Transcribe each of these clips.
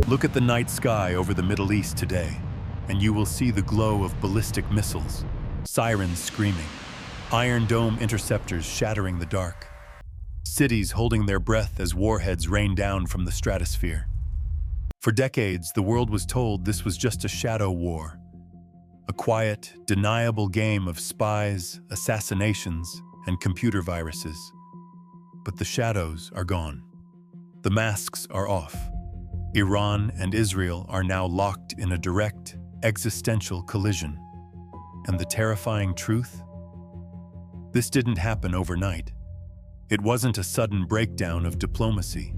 Look at the night sky over the Middle East today, and you will see the glow of ballistic missiles, sirens screaming, Iron Dome interceptors shattering the dark, cities holding their breath as warheads rain down from the stratosphere. For decades, the world was told this was just a shadow war, a quiet, deniable game of spies, assassinations, and computer viruses. But the shadows are gone. The masks are off. Iran and Israel are now locked in a direct, existential collision. And the terrifying truth? This didn't happen overnight. It wasn't a sudden breakdown of diplomacy.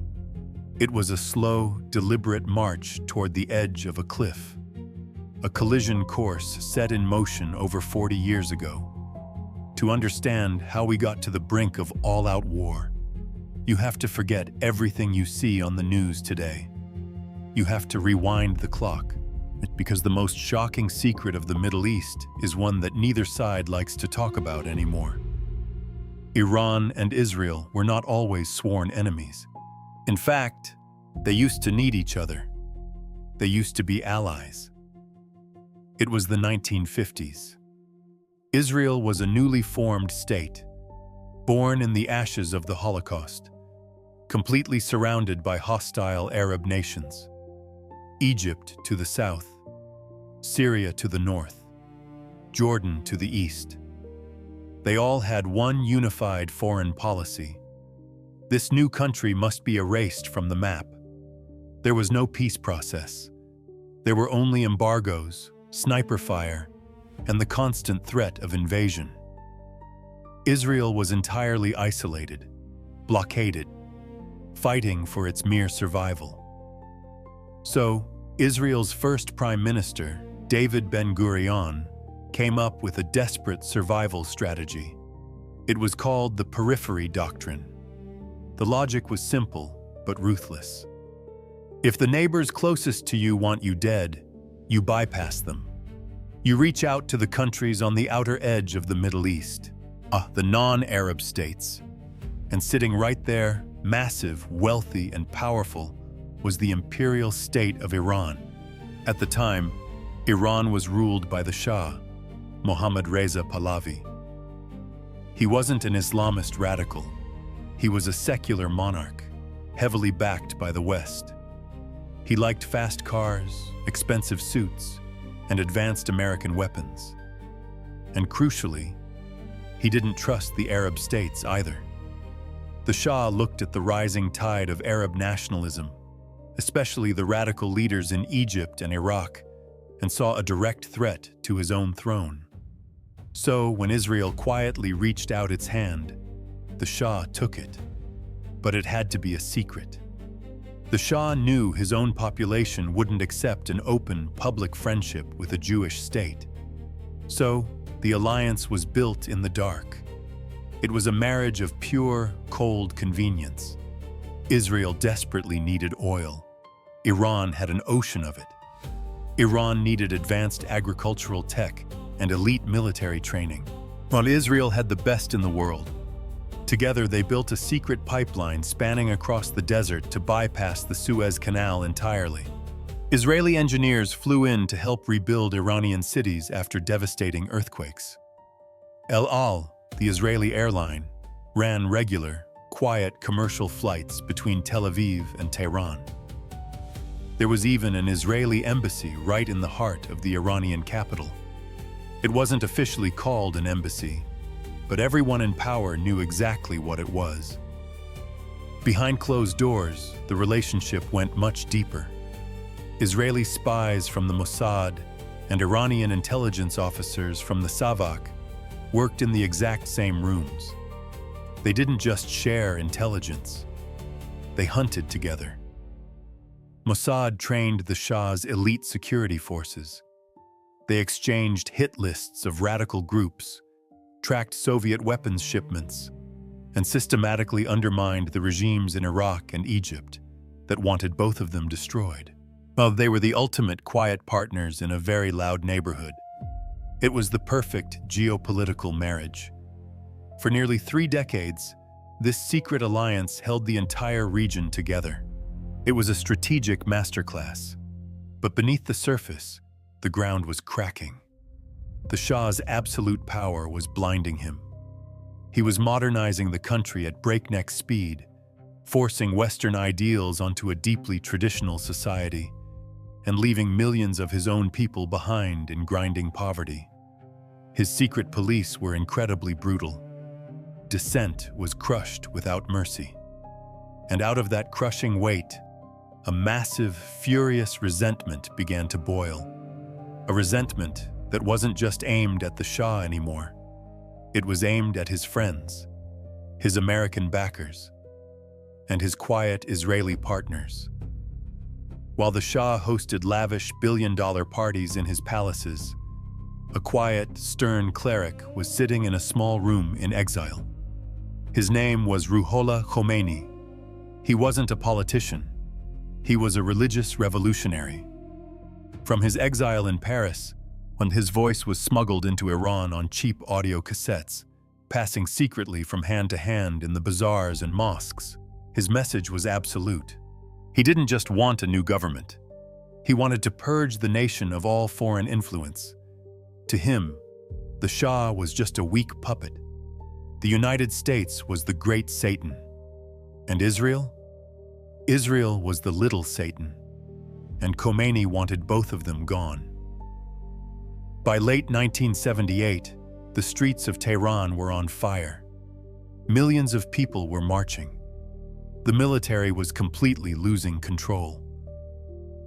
It was a slow, deliberate march toward the edge of a cliff. A collision course set in motion over 40 years ago. To understand how we got to the brink of all-out war, you have to forget everything you see on the news today. You have to rewind the clock, because the most shocking secret of the Middle East is one that neither side likes to talk about anymore. Iran and Israel were not always sworn enemies. In fact, they used to need each other. They used to be allies. It was the 1950s. Israel was a newly formed state, born in the ashes of the Holocaust, completely surrounded by hostile Arab nations. Egypt to the south, Syria to the north, Jordan to the east. They all had one unified foreign policy. This new country must be erased from the map. There was no peace process. There were only embargoes, sniper fire, and the constant threat of invasion. Israel was entirely isolated, blockaded, fighting for its mere survival. So, Israel's first prime minister, David Ben-Gurion, came up with a desperate survival strategy. It was called the periphery doctrine. The logic was simple, but ruthless. If the neighbors closest to you want you dead, you bypass them. You reach out to the countries on the outer edge of the Middle East, the non-Arab states. And sitting right there, massive, wealthy, and powerful, was the imperial state of Iran. At the time, Iran was ruled by the Shah, Mohammad Reza Pahlavi. He wasn't an Islamist radical. He was a secular monarch, heavily backed by the West. He liked fast cars, expensive suits, and advanced American weapons. And crucially, he didn't trust the Arab states either. The Shah looked at the rising tide of Arab nationalism, especially the radical leaders in Egypt and Iraq, and saw a direct threat to his own throne. So, when Israel quietly reached out its hand, the Shah took it. But it had to be a secret. The Shah knew his own population wouldn't accept an open, public friendship with a Jewish state. So, the alliance was built in the dark. It was a marriage of pure, cold convenience. Israel desperately needed oil. Iran had an ocean of it. Iran needed advanced agricultural tech and elite military training, while Israel had the best in the world. Together, they built a secret pipeline spanning across the desert to bypass the Suez Canal entirely. Israeli engineers flew in to help rebuild Iranian cities after devastating earthquakes. El Al, the Israeli airline, ran regular, quiet commercial flights between Tel Aviv and Tehran. There was even an Israeli embassy right in the heart of the Iranian capital. It wasn't officially called an embassy, but everyone in power knew exactly what it was. Behind closed doors, the relationship went much deeper. Israeli spies from the Mossad and Iranian intelligence officers from the Savak worked in the exact same rooms. They didn't just share intelligence. They hunted together. Mossad trained the Shah's elite security forces. They exchanged hit lists of radical groups, tracked Soviet weapons shipments, and systematically undermined the regimes in Iraq and Egypt that wanted both of them destroyed. Well, they were the ultimate quiet partners in a very loud neighborhood. It was the perfect geopolitical marriage. For nearly 3 decades, this secret alliance held the entire region together. It was a strategic masterclass. But beneath the surface, the ground was cracking. The Shah's absolute power was blinding him. He was modernizing the country at breakneck speed, forcing Western ideals onto a deeply traditional society, and leaving millions of his own people behind in grinding poverty. His secret police were incredibly brutal. Dissent was crushed without mercy. And out of that crushing weight, a massive, furious resentment began to boil. A resentment that wasn't just aimed at the Shah anymore. It was aimed at his friends, his American backers, and his quiet Israeli partners. While the Shah hosted lavish billion-dollar parties in his palaces, a quiet, stern cleric was sitting in a small room in exile. His name was Ruhollah Khomeini. He wasn't a politician. He was a religious revolutionary. From his exile in Paris, when his voice was smuggled into Iran on cheap audio cassettes, passing secretly from hand to hand in the bazaars and mosques, his message was absolute. He didn't just want a new government. He wanted to purge the nation of all foreign influence. To him, the Shah was just a weak puppet. The United States was the great Satan. And Israel? Israel was the little Satan. And Khomeini wanted both of them gone. By late 1978, the streets of Tehran were on fire. Millions of people were marching. The military was completely losing control.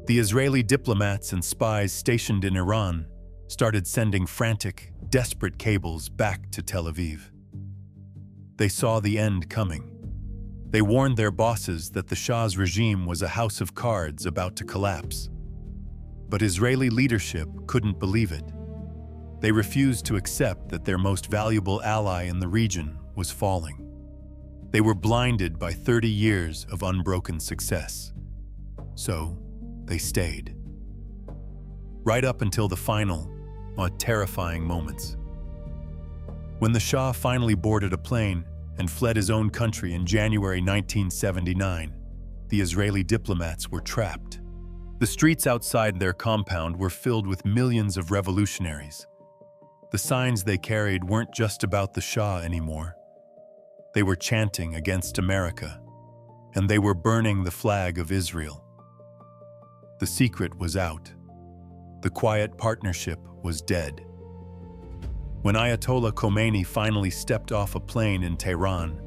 The Israeli diplomats and spies stationed in Iran started sending frantic, desperate cables back to Tel Aviv. They saw the end coming. They warned their bosses that the Shah's regime was a house of cards about to collapse. But Israeli leadership couldn't believe it. They refused to accept that their most valuable ally in the region was falling. They were blinded by 30 years of unbroken success. So, they stayed. Right up until the final, terrifying moments. When the Shah finally boarded a plane and fled his own country in January 1979, the Israeli diplomats were trapped. The streets outside their compound were filled with millions of revolutionaries. The signs they carried weren't just about the Shah anymore. They were chanting against America, and they were burning the flag of Israel. The secret was out. The quiet partnership was dead. When Ayatollah Khomeini finally stepped off a plane in Tehran,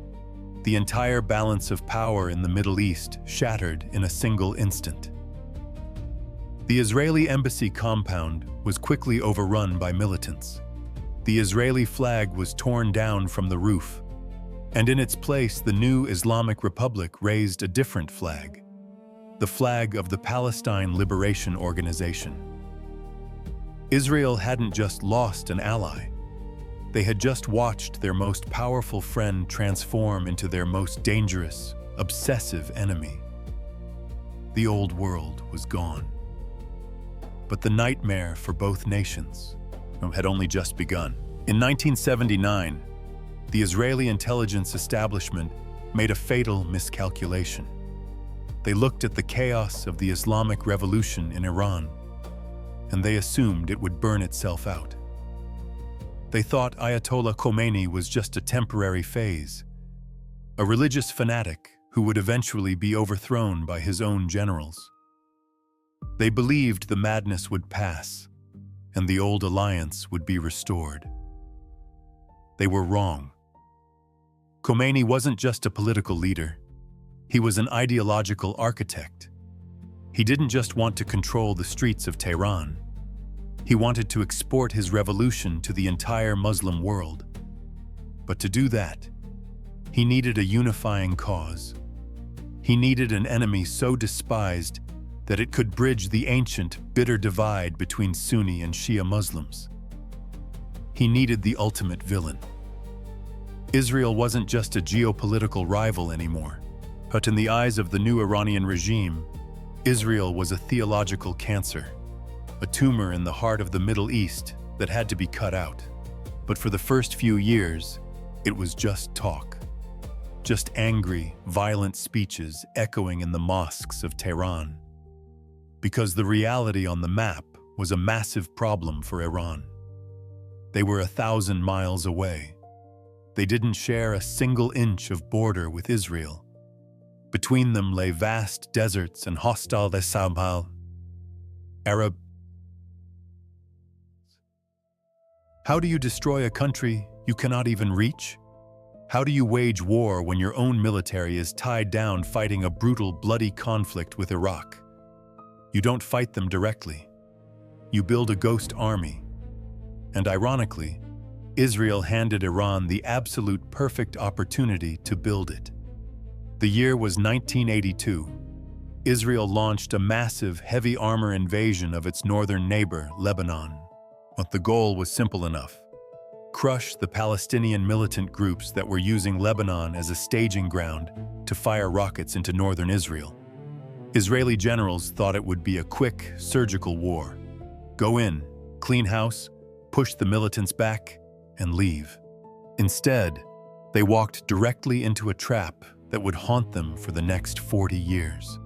the entire balance of power in the Middle East shattered in a single instant. The Israeli embassy compound was quickly overrun by militants. The Israeli flag was torn down from the roof, and in its place the new Islamic Republic raised a different flag, the flag of the Palestine Liberation Organization. Israel hadn't just lost an ally. They had just watched their most powerful friend transform into their most dangerous, obsessive enemy. The old world was gone. But the nightmare for both nations had only just begun. In 1979, the Israeli intelligence establishment made a fatal miscalculation. They looked at the chaos of the Islamic Revolution in Iran, and they assumed it would burn itself out. They thought Ayatollah Khomeini was just a temporary phase, a religious fanatic who would eventually be overthrown by his own generals. They believed the madness would pass, and the old alliance would be restored. They were wrong. Khomeini wasn't just a political leader. He was an ideological architect. He didn't just want to control the streets of Tehran. He wanted to export his revolution to the entire Muslim world. But to do that, he needed a unifying cause. He needed an enemy so despised that it could bridge the ancient, bitter divide between Sunni and Shia Muslims. He needed the ultimate villain. Israel wasn't just a geopolitical rival anymore, but in the eyes of the new Iranian regime, Israel was a theological cancer, a tumor in the heart of the Middle East that had to be cut out. But for the first few years, it was just talk. just angry, violent speeches echoing in the mosques of Tehran. Because the reality on the map was a massive problem for Iran. They were 1,000 miles away. They didn't share a single inch of border with Israel. Between them lay vast deserts and hostile Arab. How do you destroy a country you cannot even reach? How do you wage war when your own military is tied down fighting a brutal, bloody conflict with Iraq? You don't fight them directly. You build a ghost army. And ironically, Israel handed Iran the absolute perfect opportunity to build it. The year was 1982. Israel launched a massive, heavy armor invasion of its northern neighbor, Lebanon. But the goal was simple enough: crush the Palestinian militant groups that were using Lebanon as a staging ground to fire rockets into northern Israel. Israeli generals thought it would be a quick, surgical war. Go in, clean house, push the militants back, and leave. Instead, they walked directly into a trap that would haunt them for the next 40 years.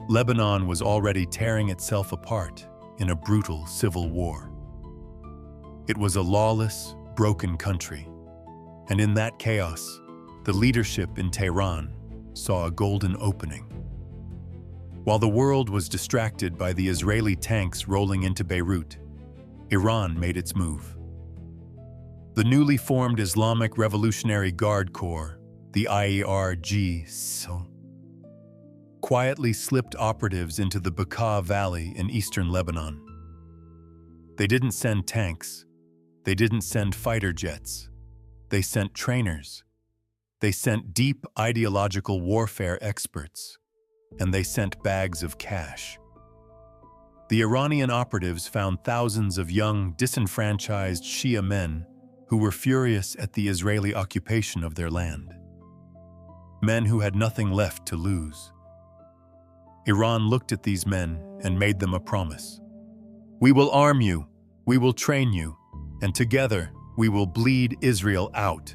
Lebanon was already tearing itself apart in a brutal civil war. It was a lawless, broken country, and in that chaos, the leadership in Tehran saw a golden opening. While the world was distracted by the Israeli tanks rolling into Beirut, Iran made its move. The newly formed Islamic Revolutionary Guard Corps, the IRGC, quietly slipped operatives into the Bekaa Valley in eastern Lebanon. They didn't send tanks. They didn't send fighter jets. They sent trainers. They sent deep ideological warfare experts. And they sent bags of cash. The Iranian operatives found thousands of young, disenfranchised Shia men who were furious at the Israeli occupation of their land. Men who had nothing left to lose. Iran looked at these men and made them a promise. We will arm you, we will train you, and together we will bleed Israel out.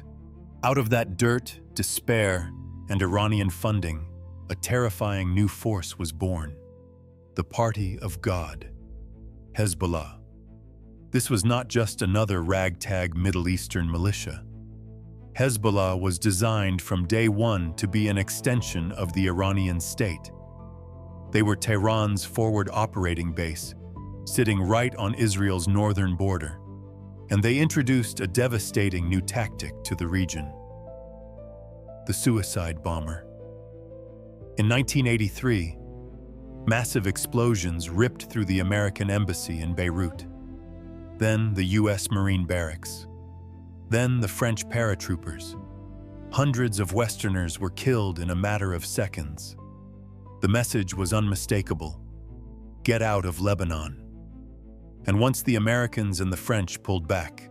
Out of that dirt, despair, and Iranian funding, a terrifying new force was born: the Party of God, Hezbollah. This was not just another ragtag Middle Eastern militia. Hezbollah was designed from day one to be an extension of the Iranian state. They were Tehran's forward operating base, sitting right on Israel's northern border, and they introduced a devastating new tactic to the region: the suicide bomber. In 1983, massive explosions ripped through the American embassy in Beirut, then the U.S. Marine barracks, then the French paratroopers. Hundreds of Westerners were killed in a matter of seconds. The message was unmistakable: get out of Lebanon. And once the Americans and the French pulled back,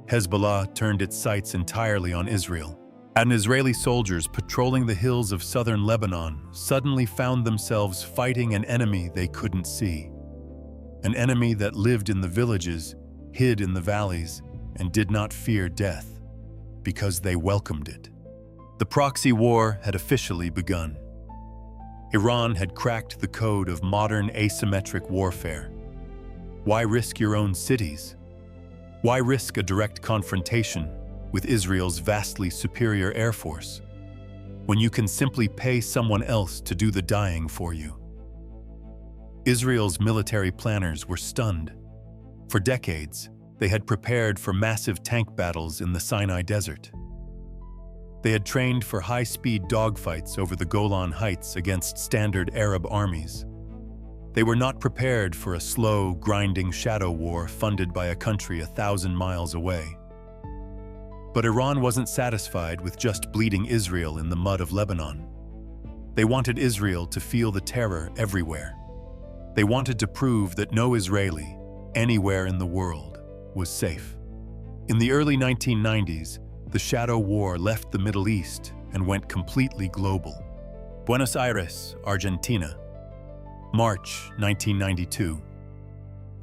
Hezbollah turned its sights entirely on Israel. And Israeli soldiers patrolling the hills of southern Lebanon suddenly found themselves fighting an enemy they couldn't see. An enemy that lived in the villages, hid in the valleys, and did not fear death, because they welcomed it. The proxy war had officially begun. Iran had cracked the code of modern asymmetric warfare. Why risk your own cities? Why risk a direct confrontation with Israel's vastly superior air force, when you can simply pay someone else to do the dying for you? Israel's military planners were stunned. For decades, they had prepared for massive tank battles in the Sinai Desert. They had trained for high-speed dogfights over the Golan Heights against standard Arab armies. They were not prepared for a slow, grinding shadow war funded by a country 1,000 miles away. But Iran wasn't satisfied with just bleeding Israel in the mud of Lebanon. They wanted Israel to feel the terror everywhere. They wanted to prove that no Israeli, anywhere in the world, was safe. In the early 1990s, the shadow war left the Middle East and went completely global. Buenos Aires, Argentina. March 1992.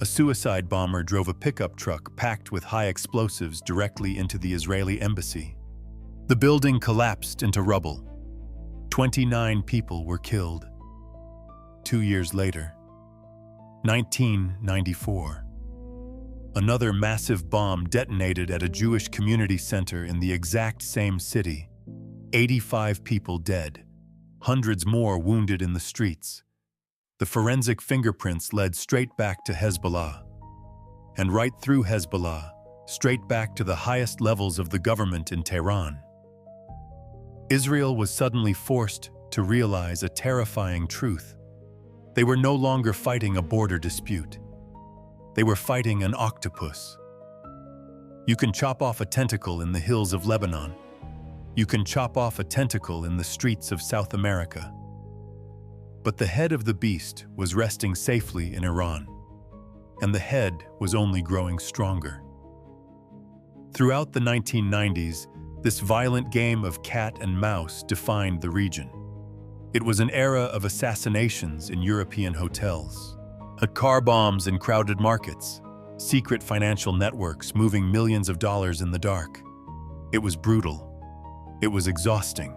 A suicide bomber drove a pickup truck packed with high explosives directly into the Israeli embassy. The building collapsed into rubble. 29 people were killed. 2 years later, 1994, another massive bomb detonated at a Jewish community center in the exact same city. 85 people dead, hundreds more wounded in the streets. The forensic fingerprints led straight back to Hezbollah, and right through Hezbollah, straight back to the highest levels of the government in Tehran. Israel was suddenly forced to realize a terrifying truth. They were no longer fighting a border dispute. They were fighting an octopus. You can chop off a tentacle in the hills of Lebanon. You can chop off a tentacle in the streets of South America. But the head of the beast was resting safely in Iran, and the head was only growing stronger. Throughout the 1990s, this violent game of cat and mouse defined the region. It was an era of assassinations in European hotels, car bombs in crowded markets, secret financial networks moving millions of dollars in the dark. It was brutal. It was exhausting,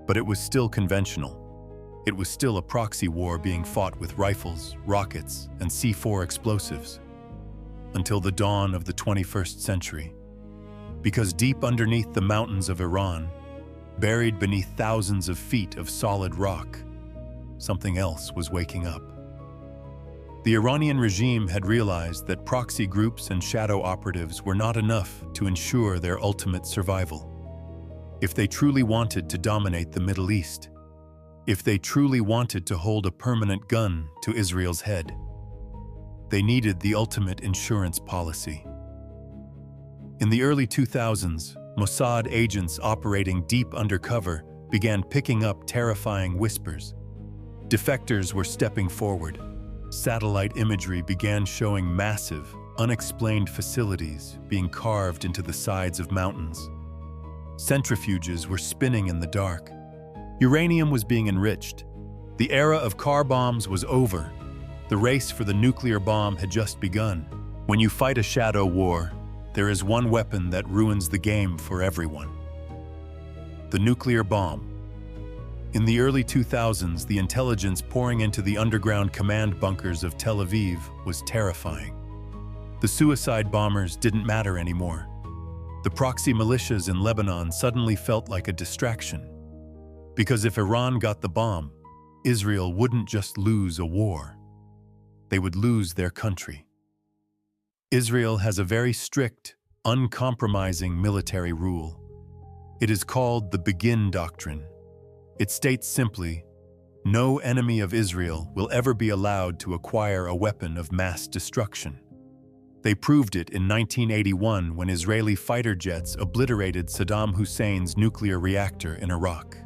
but it was still conventional. It was still a proxy war being fought with rifles, rockets, and C4 explosives until the dawn of the 21st century. Because deep underneath the mountains of Iran, buried beneath thousands of feet of solid rock, something else was waking up. The Iranian regime had realized that proxy groups and shadow operatives were not enough to ensure their ultimate survival. If they truly wanted to dominate the Middle East, if they truly wanted to hold a permanent gun to Israel's head, they needed the ultimate insurance policy. In the early 2000s, Mossad agents operating deep undercover began picking up terrifying whispers. Defectors were stepping forward. Satellite imagery began showing massive, unexplained facilities being carved into the sides of mountains. Centrifuges were spinning in the dark. Uranium was being enriched. The era of car bombs was over. The race for the nuclear bomb had just begun. When you fight a shadow war, there is one weapon that ruins the game for everyone: the nuclear bomb. In the early 2000s, the intelligence pouring into the underground command bunkers of Tel Aviv was terrifying. The suicide bombers didn't matter anymore. The proxy militias in Lebanon suddenly felt like a distraction. Because if Iran got the bomb, Israel wouldn't just lose a war. They would lose their country. Israel has a very strict, uncompromising military rule. It is called the Begin Doctrine. It states simply, no enemy of Israel will ever be allowed to acquire a weapon of mass destruction. They proved it in 1981 when Israeli fighter jets obliterated Saddam Hussein's nuclear reactor in Iraq.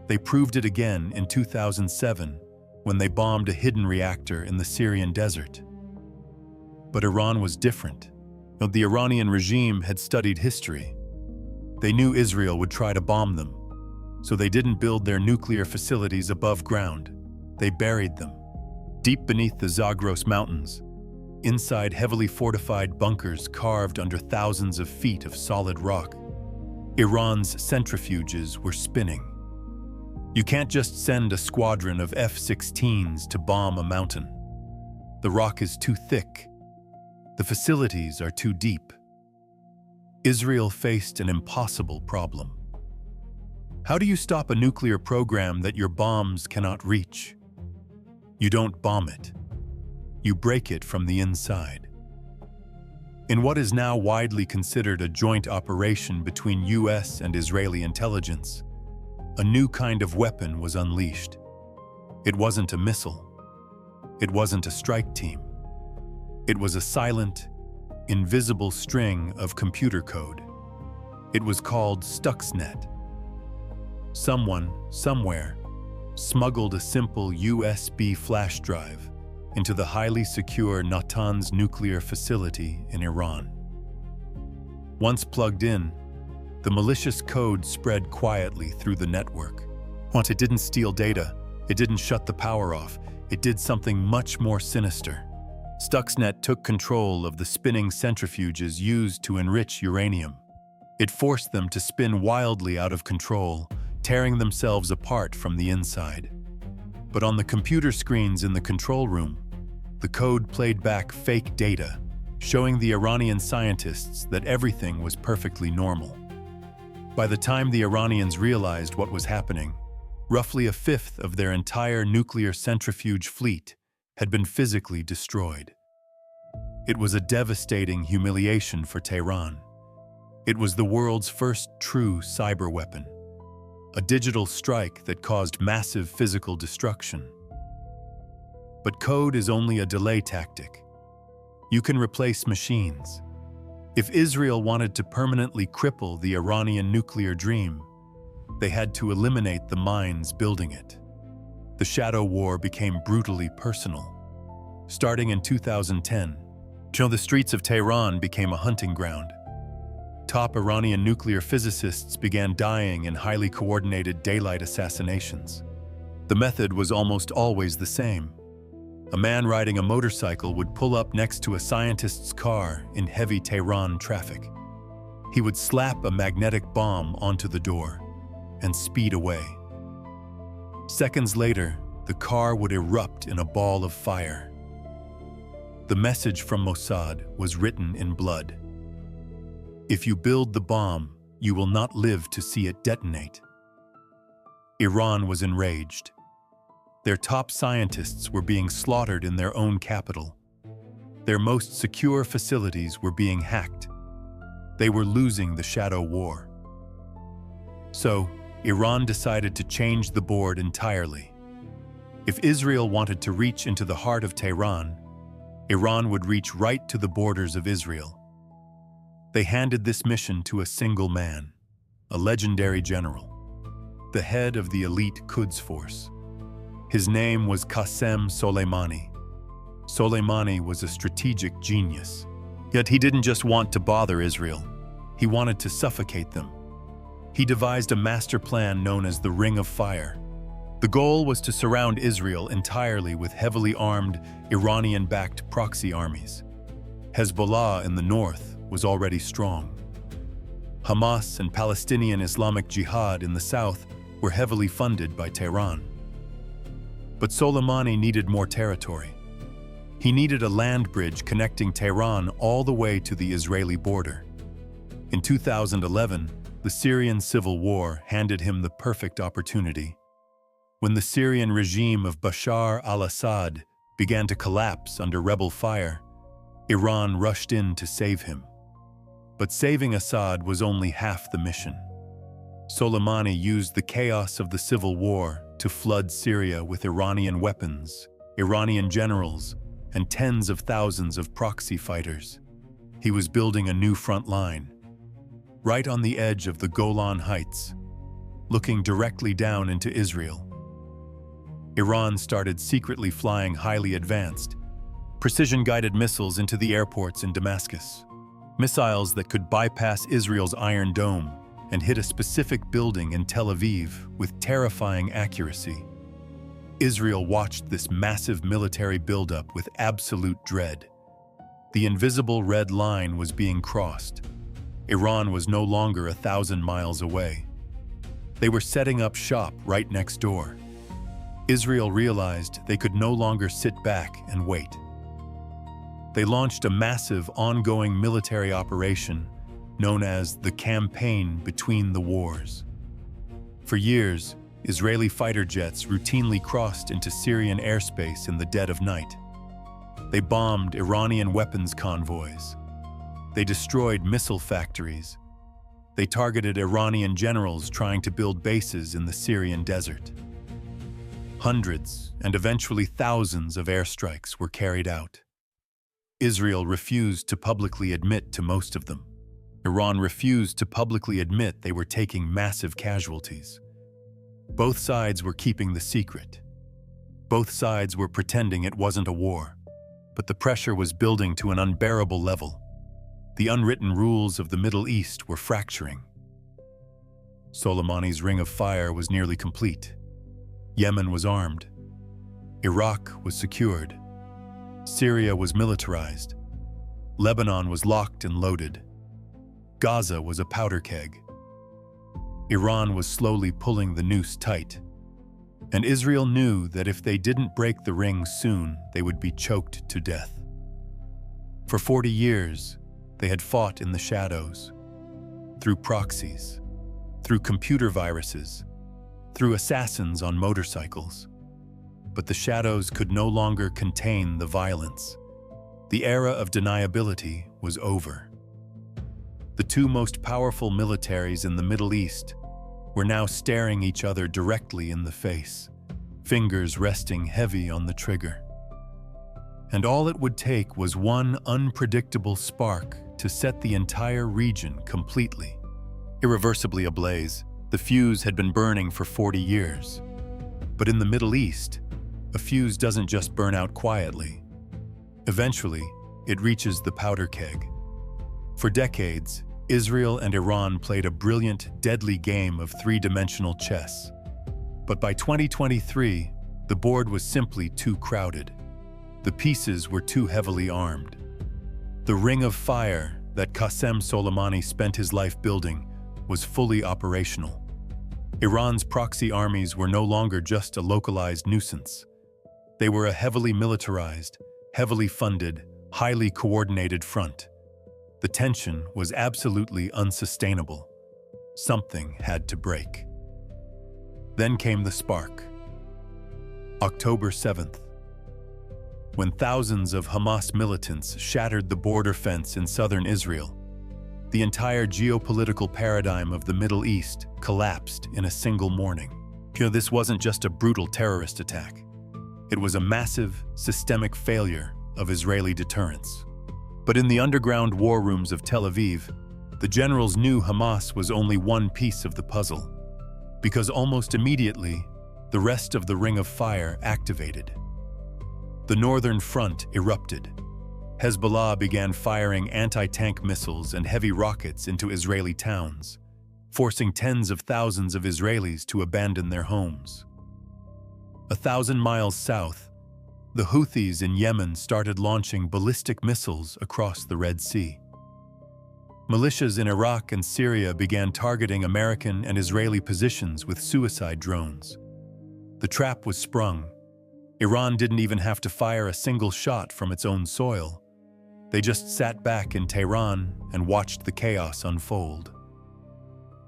They proved it again in 2007 when they bombed a hidden reactor in the Syrian desert. But Iran was different. The Iranian regime had studied history. They knew Israel would try to bomb them, so they didn't build their nuclear facilities above ground. They buried them, deep beneath the Zagros Mountains, inside heavily fortified bunkers carved under thousands of feet of solid rock. Iran's centrifuges were spinning. You can't just send a squadron of F-16s to bomb a mountain. The rock is too thick. The facilities are too deep. Israel faced an impossible problem. How do you stop a nuclear program that your bombs cannot reach? You don't bomb it. You break it from the inside. In what is now widely considered a joint operation between US and Israeli intelligence, a new kind of weapon was unleashed. It wasn't a missile. It wasn't a strike team. It was a silent, invisible string of computer code. It was called Stuxnet. Someone, somewhere, smuggled a simple USB flash drive into the highly secure Natanz nuclear facility in Iran. Once plugged in, the malicious code spread quietly through the network. It didn't steal data, it didn't shut the power off, it did something much more sinister. Stuxnet took control of the spinning centrifuges used to enrich uranium. It forced them to spin wildly out of control, tearing themselves apart from the inside. But on the computer screens in the control room, the code played back fake data, showing the Iranian scientists that everything was perfectly normal. By the time the Iranians realized what was happening, roughly a fifth of their entire nuclear centrifuge fleet had been physically destroyed. It was a devastating humiliation for Tehran. It was the world's first true cyber weapon, a digital strike that caused massive physical destruction. But code is only a delay tactic. You can replace machines. If Israel wanted to permanently cripple the Iranian nuclear dream, they had to eliminate the minds building it. The shadow war became brutally personal. Starting in 2010, the streets of Tehran became a hunting ground. Top Iranian nuclear physicists began dying in highly coordinated daylight assassinations. The method was almost always the same. A man riding a motorcycle would pull up next to a scientist's car in heavy Tehran traffic. He would slap a magnetic bomb onto the door and speed away. Seconds later, the car would erupt in a ball of fire. The message from Mossad was written in blood. If you build the bomb, you will not live to see it detonate. Iran was enraged. Their top scientists were being slaughtered in their own capital. Their most secure facilities were being hacked. They were losing the shadow war. So, Iran decided to change the board entirely. If Israel wanted to reach into the heart of Tehran, Iran would reach right to the borders of Israel. They handed this mission to a single man, a legendary general, the head of the elite Quds force. His name was Qasem Soleimani. Soleimani was a strategic genius. Yet he didn't just want to bother Israel. He wanted to suffocate them. He devised a master plan known as the Ring of Fire. The goal was to surround Israel entirely with heavily armed, Iranian-backed proxy armies. Hezbollah in the north was already strong. Hamas and Palestinian Islamic Jihad in the south were heavily funded by Tehran. But Soleimani needed more territory. He needed a land bridge connecting Tehran all the way to the Israeli border. In 2011, the Syrian civil war handed him the perfect opportunity. When the Syrian regime of Bashar al-Assad began to collapse under rebel fire, Iran rushed in to save him. But saving Assad was only half the mission. Soleimani used the chaos of the civil war to flood Syria with Iranian weapons, Iranian generals, and tens of thousands of proxy fighters. He was building a new front line, right on the edge of the Golan Heights, looking directly down into Israel. Iran started secretly flying highly advanced, precision-guided missiles into the airports in Damascus, missiles that could bypass Israel's Iron Dome and hit a specific building in Tel Aviv with terrifying accuracy. Israel watched this massive military buildup with absolute dread. The invisible red line was being crossed. Iran was no longer 1,000 miles away. They were setting up shop right next door. Israel realized they could no longer sit back and wait. They launched a massive, ongoing military operation known as the Campaign Between the Wars. For years, Israeli fighter jets routinely crossed into Syrian airspace in the dead of night. They bombed Iranian weapons convoys. They destroyed missile factories. They targeted Iranian generals trying to build bases in the Syrian desert. Hundreds, and eventually thousands of airstrikes were carried out. Israel refused to publicly admit to most of them. Iran refused to publicly admit they were taking massive casualties. Both sides were keeping the secret. Both sides were pretending it wasn't a war, but the pressure was building to an unbearable level. The unwritten rules of the Middle East were fracturing. Soleimani's Ring of Fire was nearly complete. Yemen was armed. Iraq was secured. Syria was militarized. Lebanon was locked and loaded. Gaza was a powder keg. Iran was slowly pulling the noose tight, and Israel knew that if they didn't break the ring soon, they would be choked to death. For 40 years, they had fought in the shadows, through proxies, through computer viruses, through assassins on motorcycles. But the shadows could no longer contain the violence. The era of deniability was over. The two most powerful militaries in the Middle East were now staring each other directly in the face, fingers resting heavy on the trigger. And all it would take was one unpredictable spark to set the entire region completely, irreversibly ablaze. The fuse had been burning for 40 years. But in the Middle East, a fuse doesn't just burn out quietly. Eventually, it reaches the powder keg. For decades, Israel and Iran played a brilliant, deadly game of three-dimensional chess. But by 2023, the board was simply too crowded. The pieces were too heavily armed. The ring of fire that Qasem Soleimani spent his life building was fully operational. Iran's proxy armies were no longer just a localized nuisance. They were a heavily militarized, heavily funded, highly coordinated front. The tension was absolutely unsustainable. Something had to break. Then came the spark. October 7th. When thousands of Hamas militants shattered the border fence in southern Israel, the entire geopolitical paradigm of the Middle East collapsed in a single morning. This wasn't just a brutal terrorist attack. It was a massive, systemic failure of Israeli deterrence. But in the underground war rooms of Tel Aviv, the generals knew Hamas was only one piece of the puzzle, because almost immediately, the rest of the Ring of Fire activated. The northern front erupted. Hezbollah began firing anti-tank missiles and heavy rockets into Israeli towns, forcing tens of thousands of Israelis to abandon their homes. 1,000 miles south, the Houthis in Yemen started launching ballistic missiles across the Red Sea. Militias in Iraq and Syria began targeting American and Israeli positions with suicide drones. The trap was sprung. Iran didn't even have to fire a single shot from its own soil. They just sat back in Tehran and watched the chaos unfold.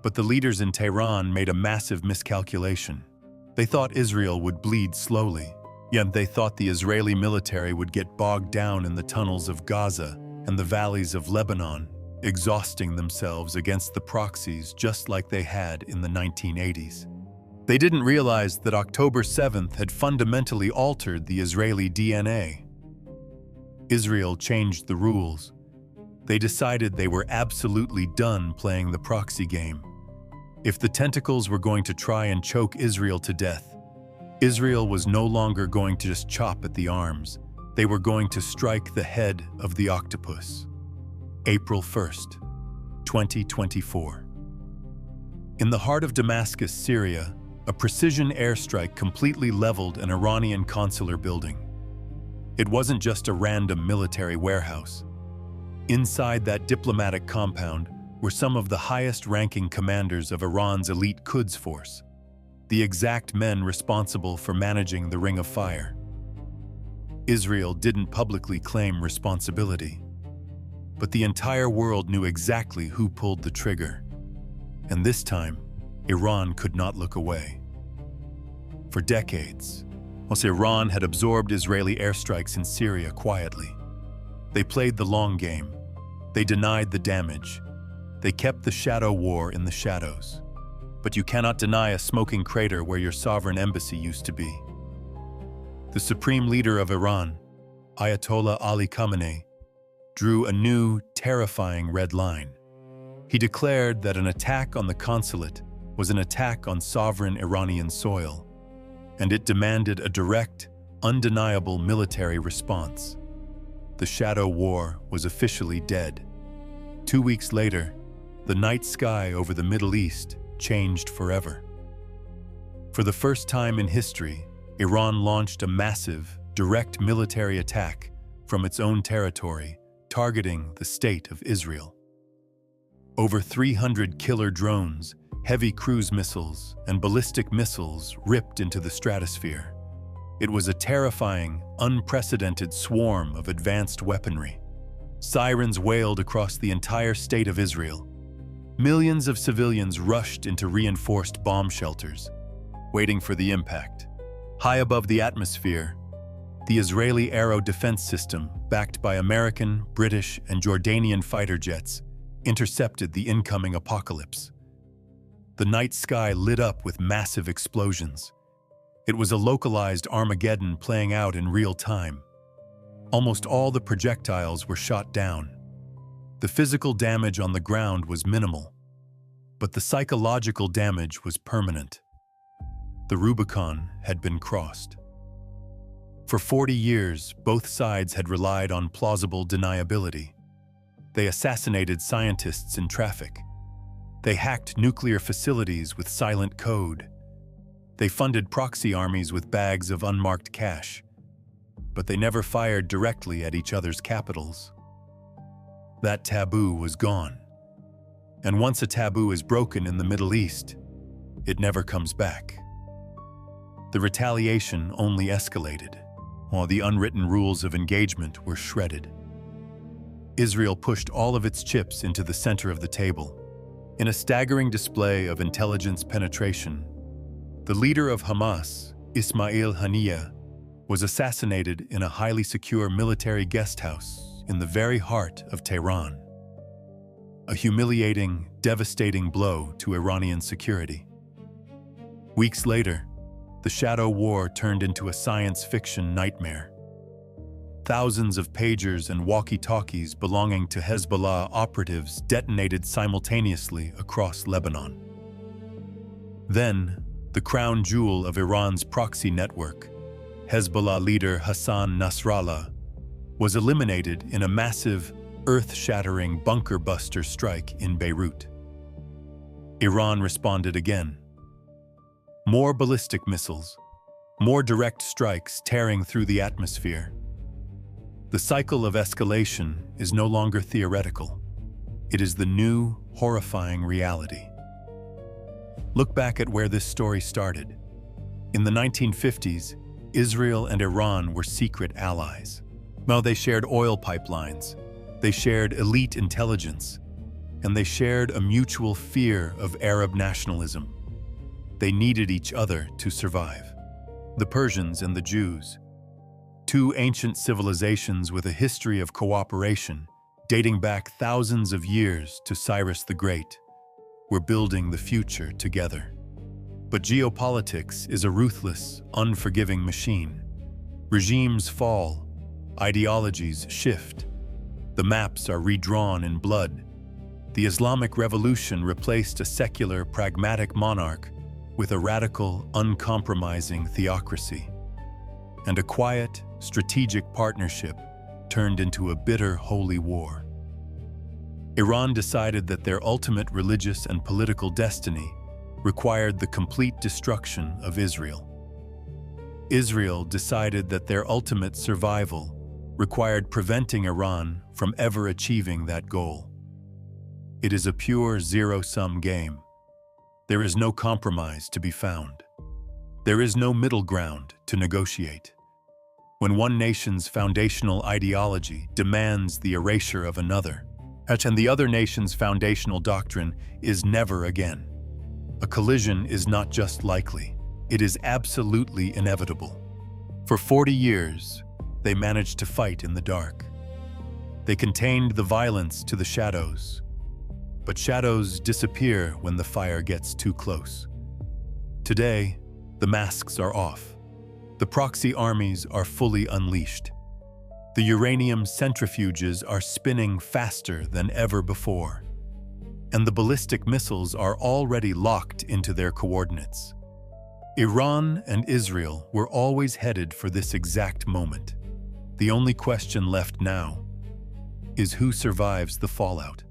But the leaders in Tehran made a massive miscalculation. They thought Israel would bleed slowly, yet they thought the Israeli military would get bogged down in the tunnels of Gaza and the valleys of Lebanon, exhausting themselves against the proxies just like they had in the 1980s. They didn't realize that October 7th had fundamentally altered the Israeli DNA. Israel changed the rules. They decided they were absolutely done playing the proxy game. If the tentacles were going to try and choke Israel to death, Israel was no longer going to just chop at the arms. They were going to strike the head of the octopus. April 1st, 2024. In the heart of Damascus, Syria, a precision airstrike completely leveled an Iranian consular building. It wasn't just a random military warehouse. Inside that diplomatic compound were some of the highest-ranking commanders of Iran's elite Quds force, the exact men responsible for managing the Ring of Fire. Israel didn't publicly claim responsibility, but the entire world knew exactly who pulled the trigger. And this time, Iran could not look away. For decades, Iran had absorbed Israeli airstrikes in Syria quietly. They played the long game. They denied the damage. They kept the shadow war in the shadows. But you cannot deny a smoking crater where your sovereign embassy used to be. The supreme leader of Iran, Ayatollah Ali Khamenei, drew a new, terrifying red line. He declared that an attack on the consulate was an attack on sovereign Iranian soil, and it demanded a direct, undeniable military response. The shadow war was officially dead. 2 weeks later, the night sky over the Middle East changed forever. For the first time in history, Iran launched a massive, direct military attack from its own territory, targeting the state of Israel. Over 300 killer drones, heavy cruise missiles, and ballistic missiles ripped into the stratosphere. It was a terrifying, unprecedented swarm of advanced weaponry. Sirens wailed across the entire state of Israel. Millions of civilians rushed into reinforced bomb shelters, waiting for the impact. High above the atmosphere, the Israeli Aero Defense System, backed by American, British, and Jordanian fighter jets, intercepted the incoming apocalypse. The night sky lit up with massive explosions. It was a localized Armageddon playing out in real time. Almost all the projectiles were shot down. The physical damage on the ground was minimal, but the psychological damage was permanent. The Rubicon had been crossed. For 40 years, both sides had relied on plausible deniability. They assassinated scientists in traffic. They hacked nuclear facilities with silent code. They funded proxy armies with bags of unmarked cash. But they never fired directly at each other's capitals. That taboo was gone. And once a taboo is broken in the Middle East, it never comes back. The retaliation only escalated, while the unwritten rules of engagement were shredded. Israel pushed all of its chips into the center of the table. In a staggering display of intelligence penetration, the leader of Hamas, Ismail Haniyeh, was assassinated in a highly secure military guest house in the very heart of Tehran. A humiliating, devastating blow to Iranian security. Weeks later, the shadow war turned into a science fiction nightmare. Thousands of pagers and walkie-talkies belonging to Hezbollah operatives detonated simultaneously across Lebanon. Then, the crown jewel of Iran's proxy network, Hezbollah leader Hassan Nasrallah, was eliminated in a massive, earth-shattering bunker-buster strike in Beirut. Iran responded again. More ballistic missiles, more direct strikes tearing through the atmosphere. The cycle of escalation is no longer theoretical. It is the new, horrifying reality. Look back at where this story started. In the 1950s, Israel and Iran were secret allies. Now they shared oil pipelines, they shared elite intelligence, and they shared a mutual fear of Arab nationalism. They needed each other to survive. The Persians and the Jews, two ancient civilizations with a history of cooperation dating back thousands of years to Cyrus the Great, were building the future together. But geopolitics is a ruthless, unforgiving machine. Regimes fall, ideologies shift, the maps are redrawn in blood. The Islamic Revolution replaced a secular, pragmatic monarch with a radical, uncompromising theocracy. And a quiet, strategic partnership turned into a bitter holy war. Iran decided that their ultimate religious and political destiny required the complete destruction of Israel. Israel decided that their ultimate survival required preventing Iran from ever achieving that goal. It is a pure zero-sum game. There is no compromise to be found. There is no middle ground to negotiate. When one nation's foundational ideology demands the erasure of another, and the other nation's foundational doctrine is never again, a collision is not just likely, it is absolutely inevitable. For 40 years, they managed to fight in the dark. They contained the violence to the shadows, but shadows disappear when the fire gets too close. Today, the masks are off. The proxy armies are fully unleashed. The uranium centrifuges are spinning faster than ever before. And the ballistic missiles are already locked into their coordinates. Iran and Israel were always headed for this exact moment. The only question left now is who survives the fallout.